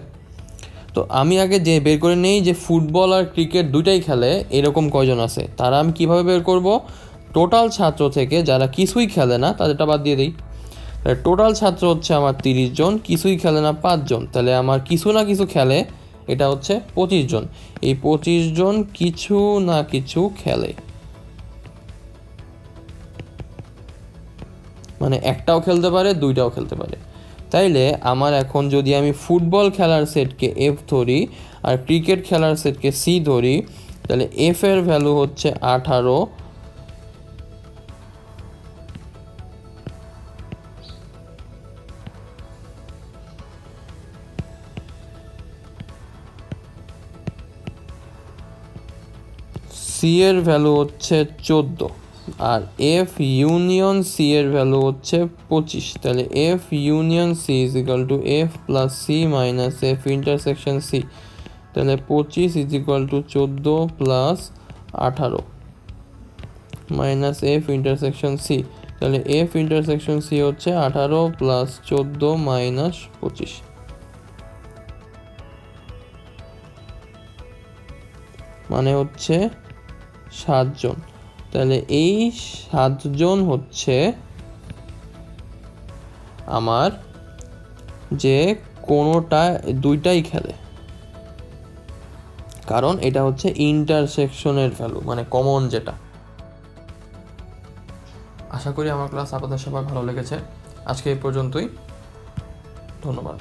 তো আমি আগে যে বের করে নেই যে ফুটবল আর ক্রিকেট দুইটাই খেলে এরকম কয়জন আছে, তারা আমি কিভাবে বের করব, টোটাল ছাত্র থেকে যারা কিছুই খেলে না তাদেরটা বাদ দিয়ে দিই। টোটাল ছাত্র হচ্ছে আমার 30 জন, কিছুই খেলে না 5 জন, তাহলে আমার কিছু না কিছু খেলে এটা হচ্ছে 25 জন। এই 25 জন কিছু না কিছু খেলে, মানে একটাও খেলতে পারে, দুইটাও খেলতে পারে। তাইলে আমার এখন যদি আমি ফুটবল খেলার সেটকে এফ ধরি আর ক্রিকেট খেলার সেটকে সি ধরি, তাহলে এফ এর ভ্যালু হচ্ছে 18, সি এর ভ্যালু হচ্ছে 14, আর এফ ইউনিয়ন সি এর ভ্যালু হচ্ছে 25। তাহলে F union C is equal to F plus C minus F intersection C. তাহলে 25 is equal to 14 plus 18 minus F intersection C. তাহলে এফ ইন্টারসেকশন সি হচ্ছে 18 প্লাস 14 মাইনাস 25, মানে হচ্ছে 7 জন। তাহলে এই 7 জন হচ্ছে আমার যে কোনোটা দুইটাই খেলে, কারণ এটা হচ্ছে ইন্টারসেকশনের ভ্যালু, মানে কমন যেটা। আশা করি আমার ক্লাস আপনাদের সবার ভালো লেগেছে। আজকে এই পর্যন্তই, ধন্যবাদ।